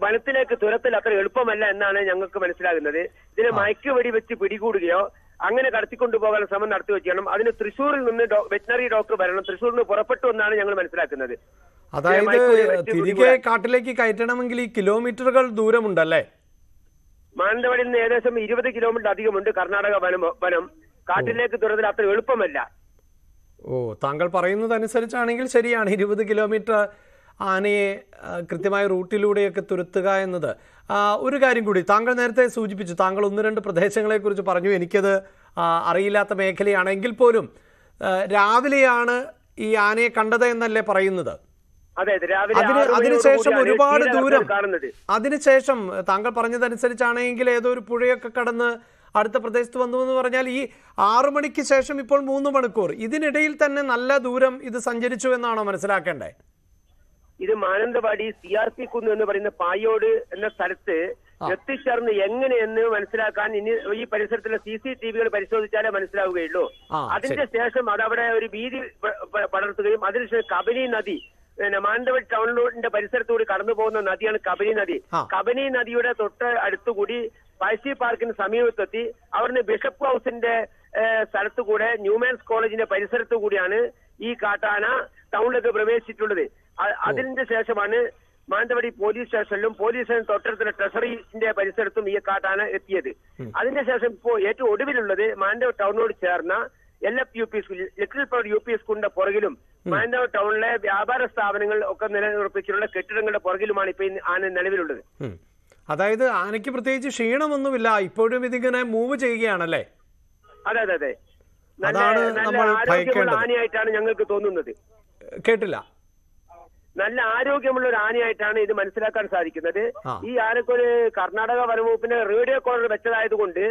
വനത്തിലേക്ക് തുരത്തൽ അത്ര എളുപ്പമല്ല എന്നാണ് ഞങ്ങൾക്ക് മനസ്സിലാകുന്നത്. ഇതിനെ മയക്കുവെടി വെച്ച് പിടികൂടുകയോ അങ്ങനെ കടത്തിക്കൊണ്ടുപോകാനുള്ള ശ്രമം നടത്തുകയോ ചെയ്യണം. അതിന് തൃശ്ശൂരിൽ നിന്ന് വെറ്റിനറി ഡോക്ടർ വരണം. തൃശ്ശൂരിൽ നിന്ന് പുറപ്പെട്ടു എന്നാണ് ഞങ്ങൾ മനസ്സിലാക്കുന്നത്. അതായത് തിരികെ കാട്ടിലേക്ക് കയറ്റണമെങ്കിൽ ഈ കിലോമീറ്ററുകൾ ദൂരമുണ്ടല്ലേ? മാനന്തവാടിയിൽ നിന്ന് ഏകദേശം 20 കിലോമീറ്റർ അധികമുണ്ട് കർണാടക വനം. കാട്ടിലേക്ക് തുരത്തൽ അത്ര എളുപ്പമല്ല. താങ്കൾ പറയുന്നത് അനുസരിച്ചാണെങ്കിൽ ശരിയാണ്. 20 കിലോമീറ്റർ ആനയെ കൃത്യമായ റൂട്ടിലൂടെയൊക്കെ തുരത്തുക എന്നത്. ഒരു കാര്യം കൂടി താങ്കൾ നേരത്തെ സൂചിപ്പിച്ചു, താങ്കൾ 1-2 പ്രദേശങ്ങളെക്കുറിച്ച് പറഞ്ഞു. എനിക്കത് അറിയില്ലാത്ത മേഖലയാണെങ്കിൽ പോലും രാവിലെയാണ് ഈ ആനയെ കണ്ടത് എന്നല്ലേ പറയുന്നത്? അതിനുശേഷം ഒരുപാട് ദൂരം, അതിനുശേഷം താങ്കൾ പറഞ്ഞതനുസരിച്ചാണെങ്കിൽ ഏതോ ഒരു പുഴയൊക്കെ കടന്ന് അടുത്ത പ്രദേശത്ത് വന്നു എന്ന് പറഞ്ഞാൽ ഈ 6 മണിക്ക് ശേഷം ഇപ്പോൾ 3 മണിക്കൂർ, ഇതിനിടയിൽ തന്നെ നല്ല ദൂരം ഇത് സഞ്ചരിച്ചു എന്നാണോ മനസ്സിലാക്കേണ്ടത്? ഇത് മാനന്തവാടി CRP കുന്ന് എന്ന് പറയുന്ന പായോട് എന്ന സ്ഥലത്ത് എത്തിച്ചേർന്ന് എങ്ങനെയെന്ന് മനസ്സിലാക്കാൻ ഇനി ഈ പരിസരത്തുള്ള CCTVകൾ പരിശോധിച്ചാലേ മനസ്സിലാവുകയുള്ളൂ. അതിന്റെ ശേഷം അതവിടെ ഒരു ഭീതി പടർത്തുകയും അതിനുശേഷം കബനി നദി, മാനന്തവാടി ടൗണിന്റെ പരിസരത്തുകൂടി കടന്നു പോകുന്ന നദിയാണ് കബനി നദി. കബനി നദിയുടെ തൊട്ട് അടുത്തുകൂടി പഴശ്ശി പാർക്കിന് സമീപത്തെത്തി അവിടുന്ന് ബിഷപ്പ് ഹൗസിന്റെ സ്ഥലത്തുകൂടെ ന്യൂമാൻസ് കോളേജിന്റെ പരിസരത്തു കൂടിയാണ് ഈ കാട്ടാന ടൗണിലേക്ക് പ്രവേശിച്ചിട്ടുള്ളത്. അതിന്റെ ശേഷമാണ് മാനന്തവാടി പോലീസ് സ്റ്റേഷനിലും പോലീസ് സ്റ്റേഷൻ തൊട്ടടുത്തുള്ള ട്രഷറിന്റെ പരിസരത്തും ഈ കാട്ടാന എത്തിയത്. അതിന്റെ ശേഷം ഇപ്പോൾ ഏറ്റവും ഒടുവിലുള്ളത് മാനന്തവാടി ടൗണിനോട് ചേർന്ന LFUP school, little proud UP സ്കൂളിന്റെ പുറകിലും മാനന്തവാടി ടൗണിലെ വ്യാപാര സ്ഥാപനങ്ങൾ ഒക്കെ നിലനിർപ്പിച്ചിട്ടുള്ള കെട്ടിടങ്ങളുടെ പുറകിലുമാണ് ഇപ്പൊ ആന നിലവിലുള്ളത്. അതായത് ആനയ്ക്ക് പ്രത്യേകിച്ച് ക്ഷീണമൊന്നുമില്ല, ഇപ്പോഴും ഇതിങ്ങനെ മൂവ് ചെയ്യുകയാണല്ലേ? അതെ അതെ അതെ, നല്ല ആരോഗ്യമുള്ള ആനയായിട്ടാണ് ഞങ്ങൾക്ക് തോന്നുന്നത്. കേട്ടില്ല. നല്ല ആരോഗ്യമുള്ള ഒരു ആനയായിട്ടാണ് ഇത് മനസ്സിലാക്കാൻ സാധിക്കുന്നത്. ഈ ആനക്കൊരു കർണാടക വനംവകുപ്പിന്റെ റേഡിയോ കോളർ വെച്ചതായതുകൊണ്ട്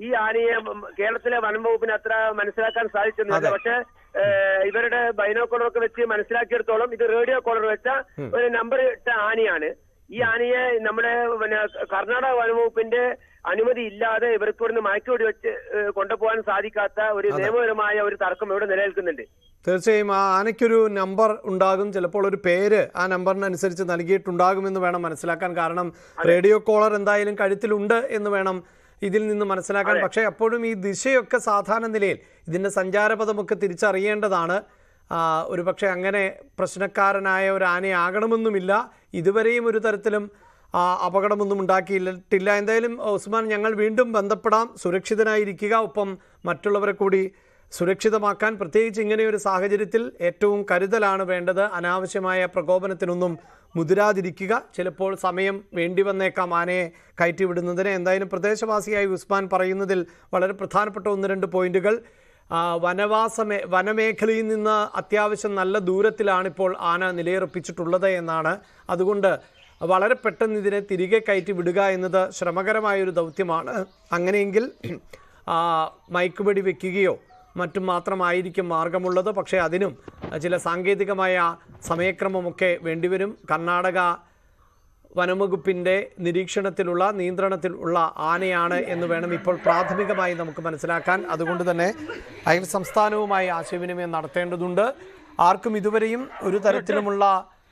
ഈ ആനയെ കേരളത്തിലെ വനംവകുപ്പിന് അത്ര മനസ്സിലാക്കാൻ സാധിച്ചെന്നില്ല. പക്ഷെ ഇവരുടെ ബൈനോക്കോളറൊക്കെ വെച്ച് മനസ്സിലാക്കിയെടുത്തോളം ഇത് റേഡിയോ കോളർ വെച്ച ഒരു നമ്പർ ഇട്ട ആനയാണ്. ഈ ആനയെ നമ്മുടെ കർണാടക വനംവകുപ്പിന്റെ അനുമതി ഇല്ലാതെ ഇവർക്ക് ഇവിടുന്ന് മയക്കുവെടി വെച്ച് കൊണ്ടുപോകാൻ സാധിക്കാത്ത ഒരു നിയമപരമായ ഒരു തർക്കം ഇവിടെ നിലനിൽക്കുന്നുണ്ട്. തീർച്ചയായും ആ ആനയ്ക്കൊരു നമ്പർ ഉണ്ടാകും, ചിലപ്പോൾ ഒരു പേര് ആ നമ്പറിനനുസരിച്ച് നൽകിയിട്ടുണ്ടാകുമെന്ന് വേണം മനസ്സിലാക്കാൻ. കാരണം റേഡിയോ കോളർ എന്തായാലും കഴുത്തിലുണ്ട് എന്ന് വേണം ഇതിൽ നിന്ന് മനസ്സിലാക്കാൻ. പക്ഷേ അപ്പോഴും ഈ ദിശയൊക്കെ സാധാരണ നിലയിൽ ഇതിൻ്റെ സഞ്ചാരപഥമൊക്കെ തിരിച്ചറിയേണ്ടതാണ്. ഒരു പക്ഷേ അങ്ങനെ പ്രശ്നക്കാരനായ ഒരു ആനയാകണമെന്നുമില്ല. ഇതുവരെയും ഒരു തരത്തിലും അപകടമൊന്നും ഉണ്ടാക്കിയിട്ടില്ല. എന്തായാലും ഉസ്മാൻ, ഞങ്ങൾ വീണ്ടും ബന്ധപ്പെടാം. സുരക്ഷിതനായിരിക്കുക, ഒപ്പം മറ്റുള്ളവരെ കൂടി സുരക്ഷിതമാക്കാൻ, പ്രത്യേകിച്ച് ഇങ്ങനെയൊരു സാഹചര്യത്തിൽ ഏറ്റവും കരുതലാണ് വേണ്ടത്. അനാവശ്യമായ പ്രകോപനത്തിനൊന്നും മുതിരാതിരിക്കുക. ചിലപ്പോൾ സമയം വേണ്ടി വന്നേക്കാം ആനയെ കയറ്റിവിടുന്നതിന്. എന്തായാലും പ്രദേശവാസിയായി ഉസ്മാൻ പറയുന്നതിൽ വളരെ പ്രധാനപ്പെട്ട 1-2 പോയിന്റുകൾ. വനമേഖലയിൽ നിന്ന് അത്യാവശ്യം നല്ല ദൂരത്തിലാണിപ്പോൾ ആന നിലയുറപ്പിച്ചിട്ടുള്ളത് എന്നാണ്. അതുകൊണ്ട് വളരെ പെട്ടെന്ന് ഇതിനെ തിരികെ കയറ്റി വിടുക എന്നത് ശ്രമകരമായൊരു ദൗത്യമാണ്. അങ്ങനെയെങ്കിൽ മയക്കുവെടി വെക്കുകയോ മറ്റും മാത്രമായിരിക്കും മാർഗമുള്ളത്. പക്ഷേ അതിനും ചില സാങ്കേതികമായ സമയക്രമമൊക്കെ വേണ്ടിവരും. കർണാടക വനംവകുപ്പിൻ്റെ നിരീക്ഷണത്തിലുള്ള, നിയന്ത്രണത്തിലുള്ള ആനയാണ് എന്ന് വേണം ഇപ്പോൾ പ്രാഥമികമായി നമുക്ക് മനസ്സിലാക്കാൻ. അതുകൊണ്ട് തന്നെ അയൽ സംസ്ഥാനവുമായി ആശയവിനിമയം നടത്തേണ്ടതുണ്ട്. ആർക്കും ഇതുവരെയും ഒരു തരത്തിലുമുള്ള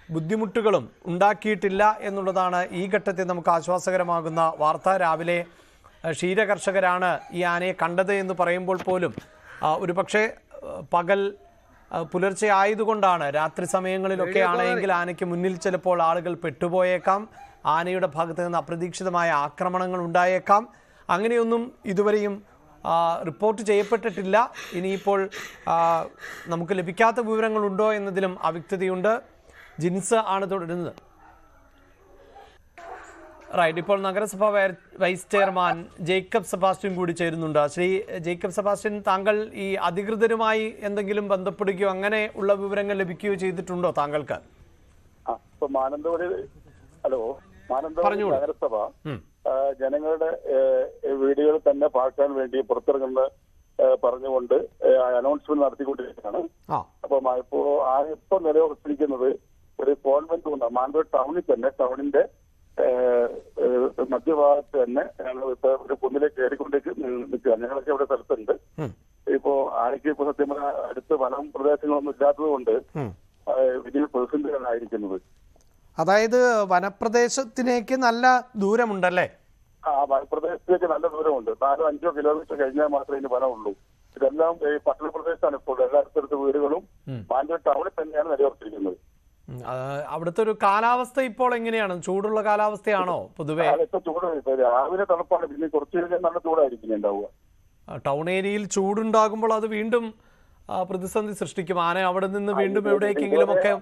ബുദ്ധിമുട്ടുകളും ഉണ്ടാക്കിയിട്ടില്ല എന്നുള്ളതാണ് ഈ ഘട്ടത്തിൽ നമുക്ക് ആശ്വാസകരമാകുന്ന വാർത്ത. രാവിലെ ക്ഷീരകർഷകരാണ് ഈ ആനയെ കണ്ടത് എന്ന് പറയുമ്പോൾ പോലും ഒരു പക്ഷേ പകൽ പുലർച്ചെ ആയതുകൊണ്ടാണ്, രാത്രി സമയങ്ങളിലൊക്കെ ആണെങ്കിൽ ആനയ്ക്ക് മുന്നിൽ ചിലപ്പോൾ ആളുകൾ പെട്ടുപോയേക്കാം. ആനയുടെ ഭാഗത്ത് നിന്ന് അപ്രതീക്ഷിതമായ ആക്രമണങ്ങൾ ഉണ്ടായേക്കാം. അങ്ങനെയൊന്നും ഇതുവരെയും റിപ്പോർട്ട് ചെയ്യപ്പെട്ടിട്ടില്ല. ഇനിയിപ്പോൾ നമുക്ക് ലഭിക്കാത്ത വിവരങ്ങളുണ്ടോ എന്നതിലും അവ്യക്തതയുണ്ട്. ജിൻസ് ആണ് തുടരുന്നത്. റൈറ്റ്. ഇപ്പോൾ നഗരസഭ വൈസ് ചെയർമാൻ ജേക്കബ് സെബാസ്റ്റ്യൻ കൂടി ചേരുന്നുണ്ട്. ശ്രീ ജേക്കബ് സെബാസ്റ്റ്യൻ, താങ്കൾ ഈ അധികൃതരുമായി എന്തെങ്കിലും ബന്ധപ്പെടുകയോ അങ്ങനെ ഉള്ള വിവരങ്ങൾ ലഭിക്കുകയോ ചെയ്തിട്ടുണ്ടോ താങ്കൾക്ക്? മാനന്തവാടി നഗരസഭ ജനങ്ങളുടെ വീടുകളിൽ തന്നെ പാർക്കാൻ വേണ്ടി പുറത്തിറങ്ങുന്ന പറഞ്ഞുകൊണ്ട് അനൗൺസ്മെന്റ് നടത്തിക്കൊണ്ടിരിക്കുകയാണ്. അപ്പം ഇപ്പൊ നിലയുറപ്പിച്ചിരിക്കുന്നത് ഒരു കോൺവെന്റ് ഉണ്ട് മാനന്തവാടി ടൗണിൽ തന്നെ, ടൗണിന്റെ മധ്യഭാഗത്ത് തന്നെ ഒരു കുന്നിലേക്ക് കയറിക്കൊണ്ടേക്ക് നിൽക്കുക. ഞങ്ങളൊക്കെ ഇവിടെ സ്ഥലത്തുണ്ട്. ഇപ്പോ ആനയ്ക്ക് ഇപ്പൊ സത്യം പറഞ്ഞാൽ അടുത്ത് വനം പ്രദേശങ്ങളൊന്നും ഇല്ലാത്തത് കൊണ്ട് വലിയ പ്രതിസന്ധികളായിരിക്കുന്നത്. അതായത് വനപ്രദേശത്തിലേക്ക് നല്ല ദൂരമുണ്ടല്ലേ? വനപ്രദേശത്തേക്ക് നല്ല ദൂരമുണ്ട്. 4-5 കിലോമീറ്റർ കഴിഞ്ഞാൽ മാത്രമേ ഇനി വനമുള്ളൂ. ഇതെല്ലാം ഈ പട്ടണ പ്രദേശത്താണ് ഇപ്പോൾ. എല്ലായിടത്തും വീടുകളും മാനന്തവാടി ടൗണിൽ തന്നെയാണ് നിലയുറപ്പിച്ചിരിക്കുന്നത്. അവിടുത്തെ ഒരു കാലാവസ്ഥ ഇപ്പോൾ എങ്ങനെയാണ്? ചൂടുള്ള കാലാവസ്ഥയാണോ പൊതുവെ? ചൂട് രാവിലെ തണുപ്പാണ്, പിന്നെ കുറച്ച് കഴിഞ്ഞാൽ നല്ല ചൂടായിരിക്കും ഉണ്ടാവുക. ടൗൺ ഏരിയയിൽ ചൂടുണ്ടാകുമ്പോൾ അത് വീണ്ടും പ്രതിസന്ധി സൃഷ്ടിക്കും. ആന അവിടെ നിന്ന് വീണ്ടും എവിടേക്കെങ്കിലും ഒക്കെ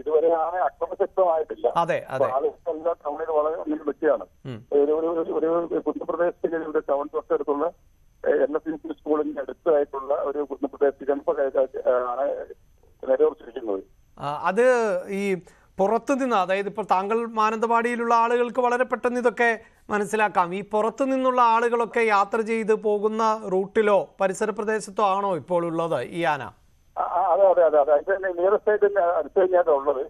ഇതുവരെ ആന അക്രമശക്തമായിട്ടില്ല. അതെ അതെ. ടൗണിൽ വളരെ വെക്കുകയാണ്. ഒരു കുന്നപ്രദേശത്തിൽ ഇവിടെ ടൗൺ തൊട്ടടുത്തുള്ള NSC സ്കൂളിന്റെ അടുത്തായിട്ടുള്ള ഒരു കുന്നപ്രദേശത്തേക്കാണ് ആന നിലയുറപ്പിച്ചിരിക്കുന്നത്. അത് ഈ പുറത്തു നിന്ന്, അതായത് ഇപ്പോൾ താങ്കൾ മാനന്തവാടിയിലുള്ള ആളുകൾക്ക് വളരെ പെട്ടെന്ന് ഇതൊക്കെ മനസ്സിലാക്കാം. ഈ പുറത്തു നിന്നുള്ള ആളുകളൊക്കെ യാത്ര ചെയ്ത് പോകുന്ന റൂട്ടിലോ പരിസര പ്രദേശത്തോ ആണോ ഇപ്പോൾ ഉള്ളത് ഈ ആന? അതെ അതെ അതെ അതെ. അതിന്റെ നിയറസ്റ്റ് ആയിട്ട് തന്നെ അടുത്ത് കഴിഞ്ഞാണ് ഉള്ളത്.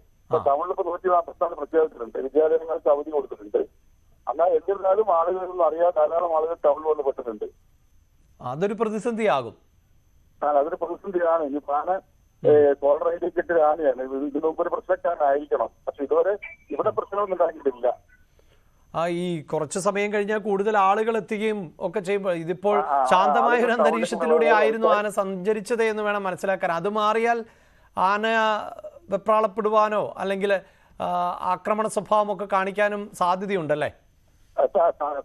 ടൗണിലിപ്പോ 144 പ്രത്യേകിച്ചിട്ടുണ്ട്. വിദ്യാലയങ്ങൾക്ക് അവധി കൊടുത്തിട്ടുണ്ട്. എന്നാൽ എന്നിരുന്നാലും ആളുകളൊന്നും അറിയാതെ ധാരാളം ആളുകൾ ടൗണിൽ വന്ന് പെട്ടിട്ടുണ്ട്. അതൊരു പ്രതിസന്ധിയാകും. അതൊരു പ്രതിസന്ധിയാണ്. ഇനി ആന കോളർ ഐ ഡി കിട്ടിയ ആനയാണ്. ഇതിന് മുമ്പ് ഒരു പ്രശ്നക്കാരനായിരിക്കണം. പക്ഷെ ഇതുവരെ ഇവിടെ പ്രശ്നമൊന്നും ഉണ്ടാക്കിയിട്ടില്ല. ഈ കുറച്ച് സമയം കഴിഞ്ഞാൽ കൂടുതൽ ആളുകൾ എത്തുകയും ഒക്കെ ചെയ്യുമ്പോൾ ഇതിപ്പോൾ ശാന്തമായ ഒരു അന്തരീക്ഷത്തിലൂടെ ആയിരുന്നു ആന സഞ്ചരിച്ചത് എന്ന് വേണം മനസ്സിലാക്കാൻ. അത് മാറിയാൽ ആന വെപ്രാളപ്പെടുവാനോ അല്ലെങ്കിൽ ആക്രമണ സ്വഭാവമൊക്കെ കാണിക്കാനും സാധ്യതയുണ്ടല്ലേ?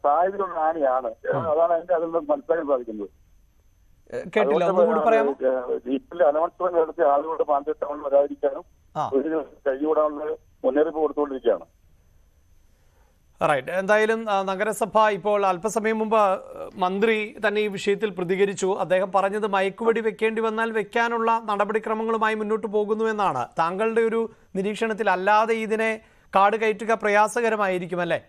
സാധ്യതയുള്ള ആനയാണ്. അതാണ് അതിന്റെ അതിൽ നിന്ന് മനസ്സിലാക്കാൻ സാധിക്കുന്നത്. കേട്ടില്ല, ഒന്നുകൂടി പറയാമോ? ജീപ്പിൽ അനൗൺസ്മെന്റ് നടത്തിയ ആളുകളുടെ മാനന്തവാടി ടൗണിൽ വരാതിരിക്കാനും കൈകൂടാനുള്ള മുന്നറിയിപ്പ് കൊടുത്തുകൊണ്ടിരിക്കുകയാണ്. റൈറ്റ്. എന്തായാലും നഗരസഭ ഇപ്പോൾ അല്പസമയം മുമ്പ് മന്ത്രി തന്നെ ഈ വിഷയത്തിൽ പ്രതികരിച്ചു. അദ്ദേഹം പറഞ്ഞത് മയക്കുവെടി വെക്കേണ്ടി വന്നാൽ വെക്കാനുള്ള നടപടിക്രമങ്ങളുമായി മുന്നോട്ട് പോകുന്നു എന്നാണ്. താങ്കളുടെ ഒരു നിരീക്ഷണത്തിൽ അല്ലാതെ ഇതിനെ കാട് കയറ്റുക പ്രയാസകരമായിരിക്കും അല്ലേ?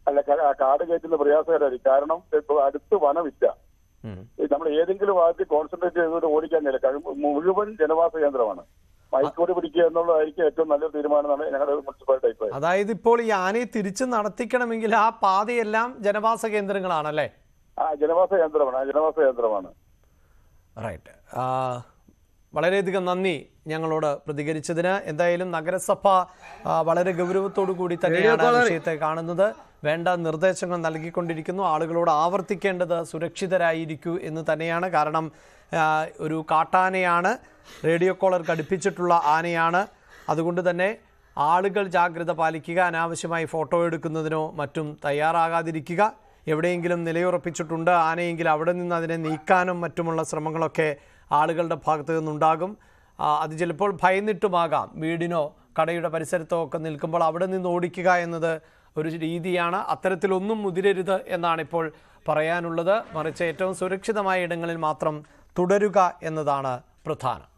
അല്ല, കാട് കയറ്റുന്ന പ്രയാസകരമായിരിക്കും. കാരണം അടുത്ത് വനമില്ല. നമ്മൾ ഏതെങ്കിലും ഭാഗത്ത് കോൺസെൻട്രേറ്റ് ചെയ്തുകൊണ്ട് ഓടിക്കാനില്ല. മുഴുവൻ ജനവാസ കേന്ദ്രമാണ്. മയക്കുവെടി പിടിക്കുക എന്നുള്ളതായിരിക്കും ഏറ്റവും നല്ലൊരു തീരുമാനമാണ് ഞങ്ങളുടെ മുനിസിപ്പാലിറ്റി അഭിപ്രായം. അതായത് ഇപ്പോൾ ഈ ആനയെ തിരിച്ച് നടത്തിക്കണമെങ്കിൽ ആ പാതയെല്ലാം ജനവാസ കേന്ദ്രങ്ങളാണല്ലേ? ജനവാസ കേന്ദ്രമാണ്. റൈറ്റ്. വളരെയധികം നന്ദി ഞങ്ങളോട് പ്രതികരിച്ചതിന്. എന്തായാലും നഗരസഭ വളരെ ഗൗരവത്തോടു കൂടി തന്നെയാണ് വിഷയത്തെ കാണുന്നത്. വേണ്ട നിർദ്ദേശങ്ങൾ നൽകിക്കൊണ്ടിരിക്കുന്നു. ആളുകളോട് ആവർത്തിക്കേണ്ടത് സുരക്ഷിതരായിരിക്കൂ എന്ന് തന്നെയാണ്. കാരണം ഒരു കാട്ടാനയാണ്, റേഡിയോ കോളർ ഘടിപ്പിച്ചിട്ടുള്ള ആനയാണ്. അതുകൊണ്ട് തന്നെ ആളുകൾ ജാഗ്രത പാലിക്കുക. അനാവശ്യമായി ഫോട്ടോ എടുക്കുന്നതിനോ മറ്റും തയ്യാറാകാതിരിക്കുക. എവിടെയെങ്കിലും നിലയുറപ്പിച്ചിട്ടുണ്ട് ആനയെങ്കിൽ അവിടെ നിന്ന് അതിനെ നീക്കാനും മറ്റുമുള്ള ശ്രമങ്ങളൊക്കെ ആളുകളുടെ ഭാഗത്തു നിന്നുണ്ടാകും. അത് ചിലപ്പോൾ ഭയന്നിട്ടുമാകാം. വീടിനോ കടയുടെ പരിസരത്തോ ഒക്കെ നിൽക്കുമ്പോൾ അവിടെ നിന്ന് ഓടിക്കുക എന്നത് ഒരു രീതിയാണ്. അത്തരത്തിലൊന്നും മുതിരരുത് എന്നാണ് ഇപ്പോൾ പറയാനുള്ളത്. മറിച്ച് ഏറ്റവും സുരക്ഷിതമായ ഇടങ്ങളിൽ മാത്രം തുടരുക എന്നതാണ് പ്രധാനം.